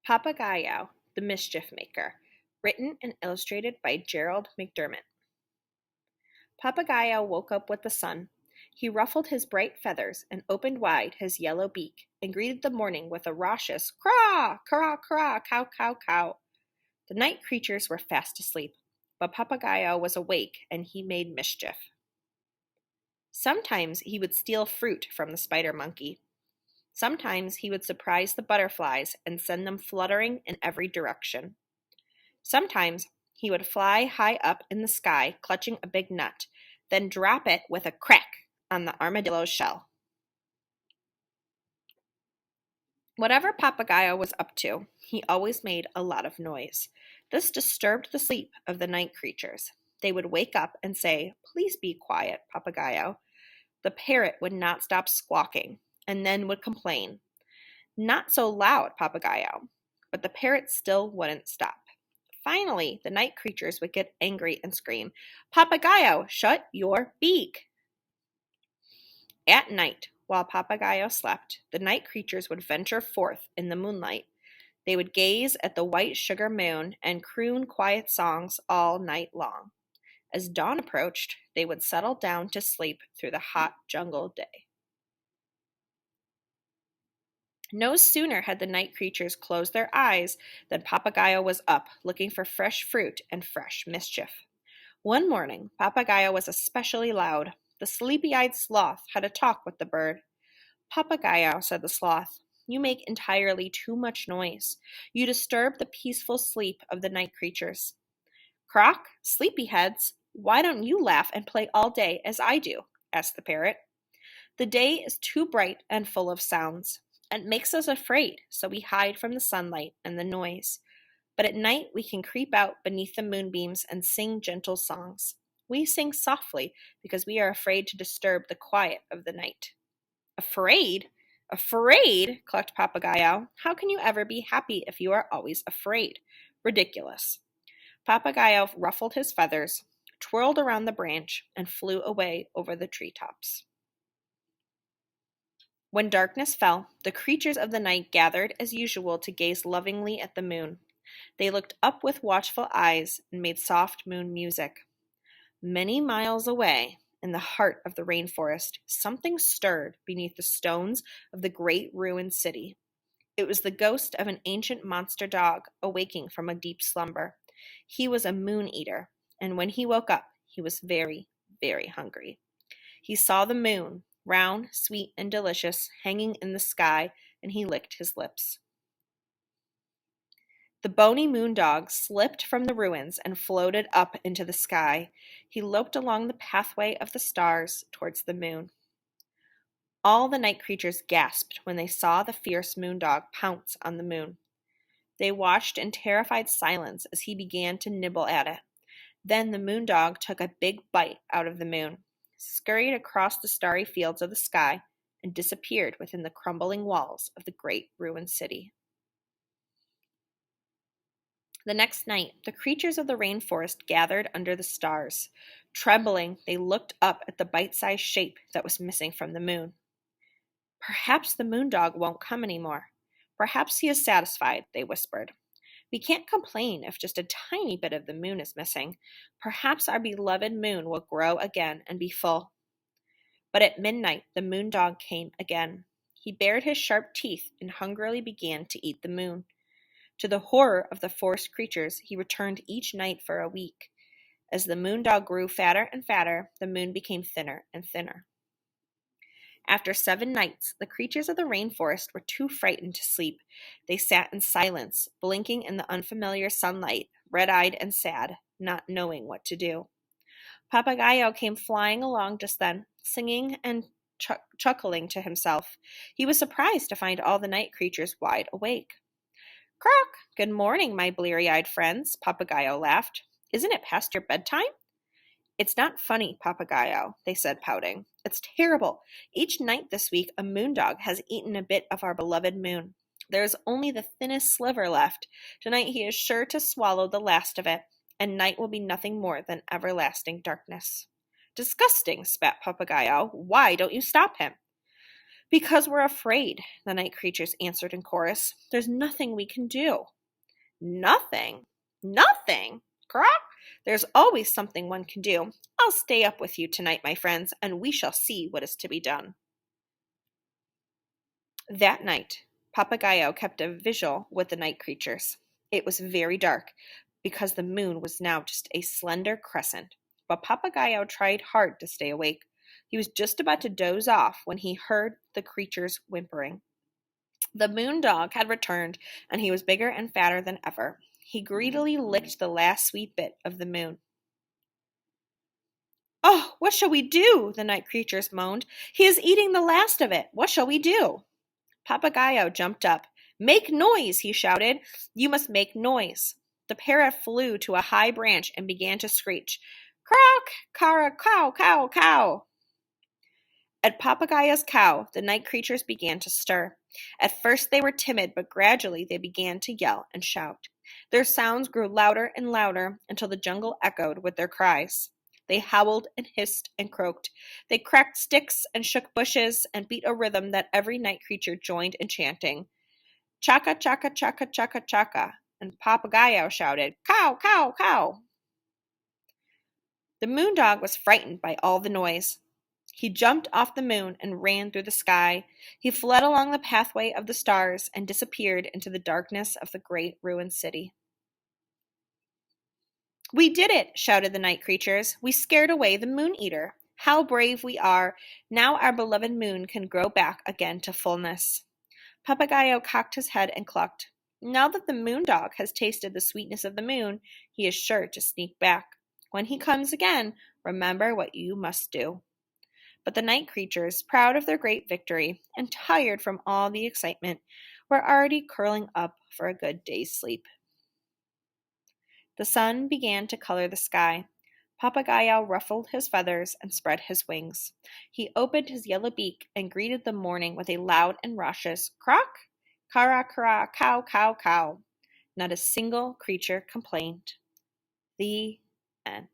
Papagayo, the Mischief Maker, written and illustrated by Gerald McDermott. Papagayo woke up with the sun. He ruffled his bright feathers and opened wide his yellow beak and greeted the morning with a raucous craw, craw, craw, cow, cow, cow. The night creatures were fast asleep, but Papagayo was awake and he made mischief. Sometimes he would steal fruit from the spider monkey. Sometimes he would surprise the butterflies and send them fluttering in every direction. Sometimes he would fly high up in the sky, clutching a big nut, then drop it with a crack on the armadillo's shell. Whatever Papagayo was up to, he always made a lot of noise. This disturbed the sleep of the night creatures. They would wake up and say, "Please be quiet, Papagayo." The parrot would not stop squawking, and then would complain, "Not so loud, Papagayo." But the parrot still wouldn't stop. Finally, the night creatures would get angry and scream, "Papagayo, shut your beak!" At night, while Papagayo slept, the night creatures would venture forth in the moonlight. They would gaze at the white sugar moon and croon quiet songs all night long. As dawn approached, they would settle down to sleep through the hot jungle day. No sooner had the night creatures closed their eyes than Papagayo was up, looking for fresh fruit and fresh mischief. One morning, Papagayo was especially loud. The sleepy-eyed sloth had a talk with the bird. "Papagayo," said the sloth, "you make entirely too much noise. You disturb the peaceful sleep of the night creatures." "Croak, sleepyheads, why don't you laugh and play all day as I do?" asked the parrot. "The day is too bright and full of sounds. It makes us afraid, so we hide from the sunlight and the noise. But at night we can creep out beneath the moonbeams and sing gentle songs. We sing softly because we are afraid to disturb the quiet of the night." "Afraid? Afraid?" clucked Papagayo. "How can you ever be happy if you are always afraid? Ridiculous." Papagayo ruffled his feathers, twirled around the branch, and flew away over the treetops. When darkness fell, the creatures of the night gathered as usual to gaze lovingly at the moon. They looked up with watchful eyes and made soft moon music. Many miles away, in the heart of the rainforest, something stirred beneath the stones of the great ruined city. It was the ghost of an ancient monster dog awaking from a deep slumber. He was a moon eater, and when he woke up, he was very, very hungry. He saw the moon, round, sweet, and delicious, hanging in the sky, and he licked his lips. The bony moon dog slipped from the ruins and floated up into the sky. He loped along the pathway of the stars towards the moon. All the night creatures gasped when they saw the fierce moon dog pounce on the moon. They watched in terrified silence as he began to nibble at it. Then the moon dog took a big bite out of the moon, scurried across the starry fields of the sky, and disappeared within the crumbling walls of the great ruined city. The next night, the creatures of the rainforest gathered under the stars. Trembling, they looked up at the bite-sized shape that was missing from the moon. "Perhaps the moon dog won't come anymore. Perhaps he is satisfied," they whispered. "We can't complain if just a tiny bit of the moon is missing. Perhaps our beloved moon will grow again and be full." But at midnight, the moon dog came again. He bared his sharp teeth and hungrily began to eat the moon. To the horror of the forest creatures, he returned each night for a week. As the moon dog grew fatter and fatter, the moon became thinner and thinner. After 7 nights, the creatures of the rainforest were too frightened to sleep. They sat in silence, blinking in the unfamiliar sunlight, red-eyed and sad, not knowing what to do. Papagayo came flying along just then, singing and chuckling to himself. He was surprised to find all the night creatures wide awake. "Croak! Good morning, my bleary-eyed friends," Papagayo laughed. "Isn't it past your bedtime?" "It's not funny, Papagayo," they said, pouting. "It's terrible. Each night this week a moon dog has eaten a bit of our beloved moon. There is only the thinnest sliver left. Tonight he is sure to swallow the last of it, and night will be nothing more than everlasting darkness." "Disgusting," spat Papagayo. "Why don't you stop him?" Because we're afraid, the night creatures answered in chorus. There's nothing we can do. Nothing? Nothing? Croak? There's always something one can do. I'll stay up with you tonight, my friends, and we shall see what is to be done. That night, Papagayo kept a vigil with the night creatures. It was very dark, because the moon was now just a slender crescent, but Papagayo tried hard to stay awake. He was just about to doze off when he heard the creatures whimpering. The moon dog had returned, and he was bigger and fatter than ever. He greedily licked the last sweet bit of the moon. Oh, what shall we do? The night creatures moaned. He is eating the last of it. What shall we do? Papagayo jumped up. Make noise, he shouted. You must make noise. The parrot flew to a high branch and began to screech. Croak, cara, cow, cow, cow. At Papagayo's cow, the night creatures began to stir. At first they were timid, but gradually they began to yell and shout. Their sounds grew louder and louder until the jungle echoed with their cries. They howled and hissed and croaked. They cracked sticks and shook bushes and beat a rhythm that every night creature joined in chanting. Chaka, chaka, chaka, chaka, chaka. And Papagayo shouted, Cow, cow, cow. The moon dog was frightened by all the noise. He jumped off the moon and ran through the sky. He fled along the pathway of the stars and disappeared into the darkness of the great ruined city. We did it, shouted the night creatures. We scared away the moon eater. How brave we are. Now our beloved moon can grow back again to fullness. Papagayo cocked his head and clucked. Now that the moon dog has tasted the sweetness of the moon, he is sure to sneak back. When he comes again, remember what you must do. But the night creatures, proud of their great victory and tired from all the excitement, were already curling up for a good day's sleep. The sun began to color the sky. Papagayo ruffled his feathers and spread his wings. He opened his yellow beak and greeted the morning with a loud and raucous croak, cara, cara, cow, cow, cow. Not a single creature complained. The end.